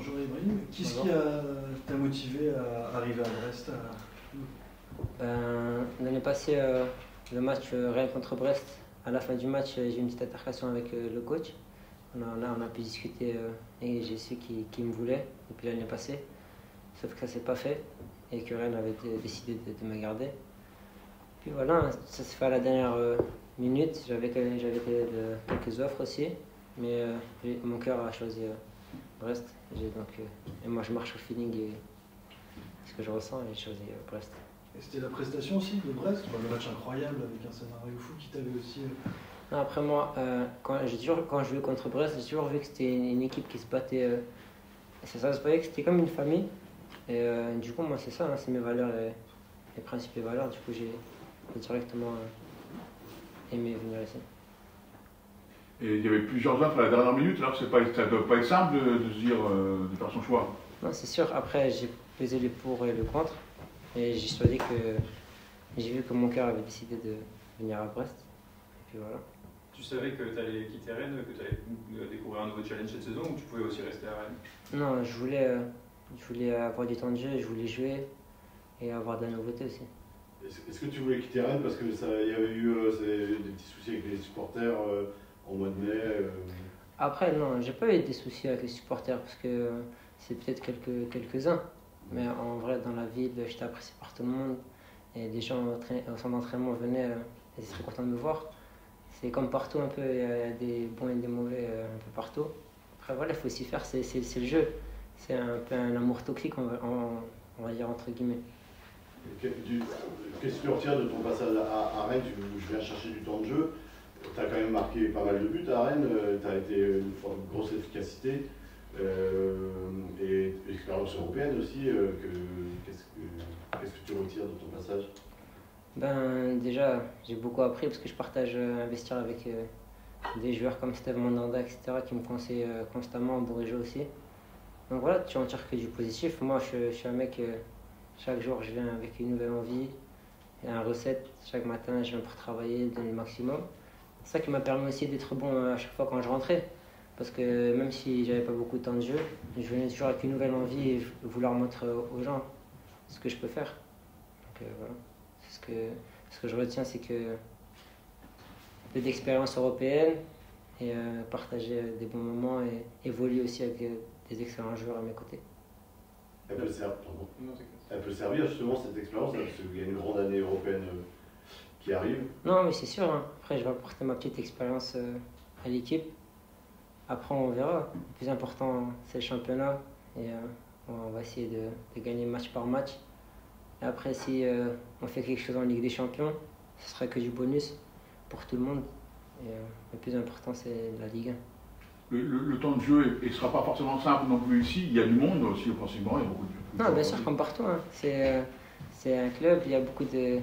Bonjour Ibrahim, qu'est-ce qui t'a motivé à arriver à Brest L'année passée, le match Rennes contre Brest, à la fin du match, j'ai eu une petite altercation avec le coach. On a pu discuter et j'ai su qu'il me voulait depuis l'année passée. Sauf que ça s'est pas fait et que Rennes avait décidé de me garder. Puis voilà, ça s'est fait à la dernière minute. J'avais quelques offres aussi, mais mon cœur a choisi Brest. Et moi, je marche au feeling et ce que je ressens et j'ai choisi Brest. Et c'était la prestation aussi de Brest, le match incroyable avec un scénario fou qui t'avait aussi. Non, après moi, quand je jouais contre Brest, j'ai toujours vu que c'était une équipe qui se battait. Ça se voyait que c'était comme une famille. Et du coup, moi, c'est ça, hein, c'est mes valeurs, les principes et valeurs. Du coup, j'ai directement aimé venir ici. Et il y avait plusieurs offres à la dernière minute, alors ça ne doit pas être simple de se dire, de faire son choix. Non, c'est sûr. Après, j'ai pesé les pour et le contre. Et j'ai vu que mon cœur avait décidé de venir à Brest. Et puis voilà. Tu savais que tu allais quitter Rennes, que tu allais découvrir un nouveau challenge cette saison, ou tu pouvais aussi rester à Rennes? Non, je voulais avoir du temps de jeu, je voulais jouer et avoir de la nouveauté aussi. Est-ce que tu voulais quitter Rennes parce qu'il y avait eu des petits soucis avec les supporters en mois de mai Après, non, j'ai pas eu des soucis avec les supporters parce que c'est peut-être quelques-uns. Mais en vrai, dans la ville, j'étais apprécié par tout le monde. Et les gens au centre d'entraînement venaient, ils étaient très contents de me voir. C'est comme partout un peu, il y a des bons et des mauvais un peu partout. Après voilà, il faut aussi faire, c'est le jeu. C'est un peu un amour toxique, on va dire entre guillemets. Qu'est-ce que tu retires de ton passage à Rennes? Je viens chercher du temps de jeu. Tu as quand même marqué pas mal de buts à Rennes, tu as été une grosse efficacité et expérience européenne aussi. Qu'est-ce que tu retires de ton passage? Déjà, j'ai beaucoup appris parce que je partage un vestiaire avec des joueurs comme Steve Mandanda, etc., qui me conseillent constamment, Bourigeaud aussi. Donc voilà, tu en tires que du positif. Moi, je suis un mec, chaque jour, je viens avec une nouvelle envie, une recette. Chaque matin, je viens pour travailler, donner le maximum. C'est ça qui m'a permis aussi d'être bon à chaque fois quand je rentrais. Parce que même si j'avais pas beaucoup de temps de jeu, je venais toujours avec une nouvelle envie et vouloir montrer aux gens ce que je peux faire. Donc voilà. Ce que je retiens, c'est que un peu d'expérience européenne et partager des bons moments et évoluer aussi avec des excellents joueurs à mes côtés. Elle peut servir justement cette expérience, parce qu'il y a une grande année européenne qui arrive. Non, mais c'est sûr, hein. Après, je vais apporter ma petite expérience à l'équipe. Après, on verra. Le plus important, c'est le championnat. Et on va essayer de gagner match par match. Et après, si on fait quelque chose en Ligue des Champions, ce sera que du bonus pour tout le monde. Et le plus important, c'est la Ligue 1. Le temps de jeu ne sera pas forcément simple non plus ici. Il y a du monde aussi, offensivement, il y a beaucoup de. Non, bien sûr, comme partout. Hein. C'est un club, il y a beaucoup de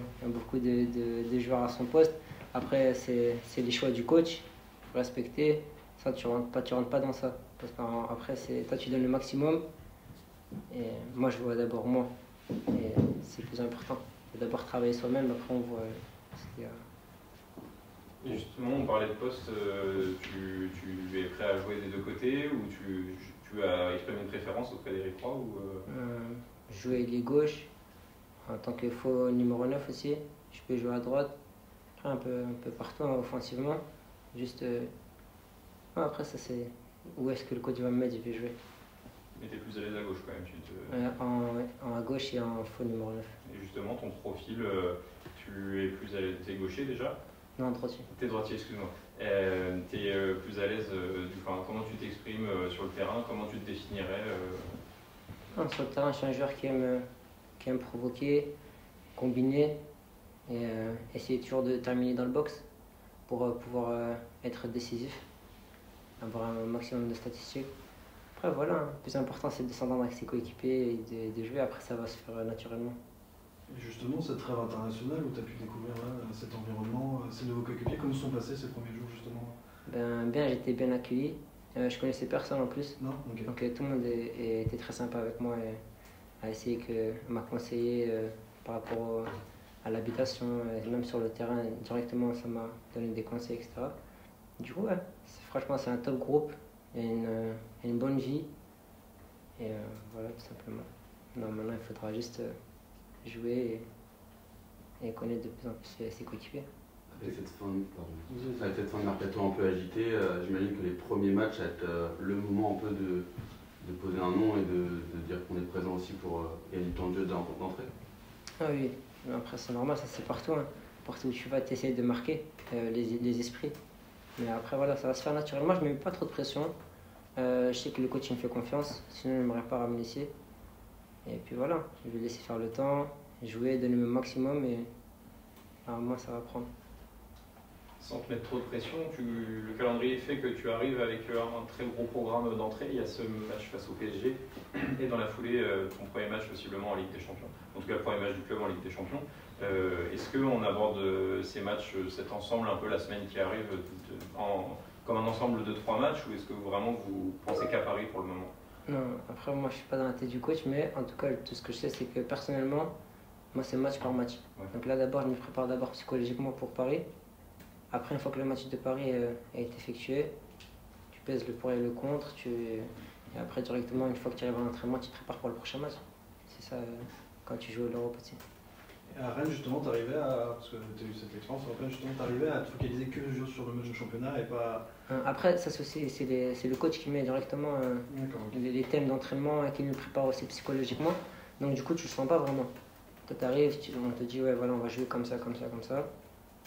joueurs à son poste. Après, c'est les choix du coach. Il faut respecter. Ça, tu rentres pas dans ça. Parce qu'après, toi, tu donnes le maximum. Et moi, je vois d'abord moi. Et c'est le plus important. Il faut d'abord travailler soi-même, après on voit ce qu'il y a. Et justement, on parlait de poste, tu es prêt à jouer des deux côtés ou tu as exprimé une préférence auprès d'Éric Roy Jouer ailier gauche, en tant que faux numéro 9 aussi. Je peux jouer à droite, après un peu partout hein, offensivement. Juste. Après, ça c'est. Où est-ce que le coach va me mettre, je vais jouer. Mais tu es plus à l'aise à gauche quand même. En à gauche et en faux numéro 9. Et justement, ton profil, tu es plus à l'aise. Tu es gaucher déjà? Non, droitier. Tu es droitier, excuse-moi. Tu es plus à l'aise, comment tu t'exprimes sur le terrain? Comment tu te définirais Non, sur le terrain, je suis un joueur qui aime provoquer, combiner et essayer toujours de terminer dans le box pour pouvoir être décisif, avoir un maximum de statistiques. Après, voilà, le plus important c'est de s'entendre avec ses coéquipiers et de jouer, après ça va se faire naturellement. Et justement, cette trêve internationale où tu as pu découvrir cet environnement, ces nouveaux coéquipiers, comment sont passés ces premiers jours justement? J'étais bien accueilli. Je connaissais personne en plus. Non, okay. Donc tout le monde était très sympa avec moi et a essayé m'a conseillé par rapport à l'habitation, même sur le terrain, directement ça m'a donné des conseils, etc. Du coup, franchement, c'est un top groupe, il y a une bonne vie Et voilà, tout simplement. Non, maintenant, il faudra juste jouer et connaître de plus en plus ses coéquipiers. Avec cette fin de mercato un peu agitée, j'imagine que les premiers matchs, ça va être le moment un peu de poser un nom et de dire qu'on est présent aussi pour gagner du temps de jeu d'entrée. Ah oui, après c'est normal, ça c'est partout. Hein. Partout où tu vas, tu essaies de marquer les esprits. Mais après voilà, ça va se faire naturellement, je ne mets pas trop de pression. Je sais que le coach il me fait confiance, sinon il ne m'aurait pas ramené ici. Et puis voilà, je vais laisser faire le temps, jouer, donner le maximum et moi ça va prendre. Sans te mettre trop de pression, le calendrier fait que tu arrives avec un très gros programme d'entrée. Il y a ce match face au PSG et dans la foulée, ton premier match possiblement en Ligue des Champions. En tout cas, le premier match du club en Ligue des Champions. Est-ce qu'on aborde ces matchs, cet ensemble, un peu la semaine qui arrive, comme un ensemble de 3 matchs ou est-ce que vraiment vous pensez qu'à Paris pour le moment? Non, après moi je suis pas dans la tête du coach, mais en tout cas tout ce que je sais c'est que personnellement, moi c'est match par match. Ouais. Donc là d'abord je me prépare d'abord psychologiquement pour Paris. Après une fois que le match de Paris a été effectué, tu pèses le pour et le contre, et après directement une fois que tu arrives à l'entraînement, tu te prépares pour le prochain match. C'est ça quand tu joues à l'Europe aussi. Et à Rennes, justement, t'arrivais à, parce que tu as eu cette expérience, à Rennes, justement, t'arrivais à te focaliser que sur le match de championnat et pas... Après, ça c'est le coach qui met directement D'accord, ok. les thèmes d'entraînement et qui nous prépare aussi psychologiquement. Donc du coup, tu le sens pas vraiment. Toi, t'arrives, on te dit, ouais, voilà, on va jouer comme ça, comme ça, comme ça.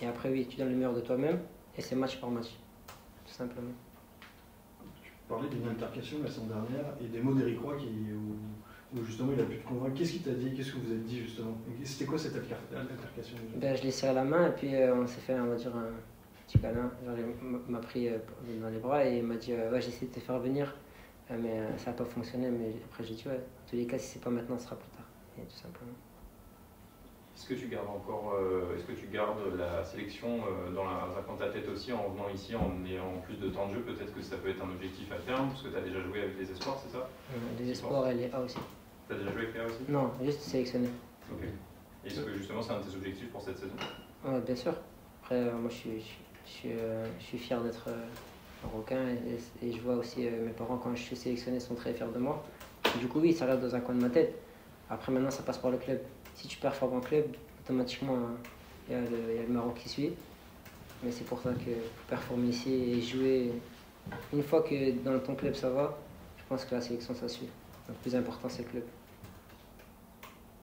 Et après, oui, tu donnes le meilleur de toi-même et c'est match par match, tout simplement. Tu parlais d'une altercation la semaine dernière et des mots d'Éric Roy où justement il a pu te convaincre. Qu'est-ce qu'il t'a dit? Qu'est-ce que vous avez dit justement? C'était quoi cette altercation déjà? Ben, je l'ai serré la main et puis on s'est fait, on va dire, un petit câlin. Genre, il m'a pris dans les bras et il m'a dit ouais, j'ai essayé de te faire venir, mais ça n'a pas fonctionné. Mais après, j'ai dit ouais, en tous les cas, si c'est pas maintenant, ce sera plus tard. Et tout simplement. Est-ce que tu gardes encore, est-ce que tu gardes la sélection dans un coin de ta tête aussi en venant ici, en ayant plus de temps de jeu? Peut-être que ça peut être un objectif à terme, parce que tu as déjà joué avec les espoirs, c'est ça? Les espoirs et les A aussi. Tu as déjà joué avec les A aussi? Non, juste sélectionné. Ok. Est-ce que justement c'est un de tes objectifs pour cette saison? Ouais, bien sûr. Après, moi, je suis fier d'être marocain et je vois aussi mes parents, quand je suis sélectionné, sont très fiers de moi. Et du coup, oui, ça reste dans un coin de ma tête. Après, maintenant, ça passe par le club. Si tu performes en club, automatiquement, il y a le Maroc qui suit. Mais c'est pour ça qu'il faut performer ici et jouer. Une fois que dans ton club ça va, je pense que la sélection ça suit. Le plus important, c'est le club.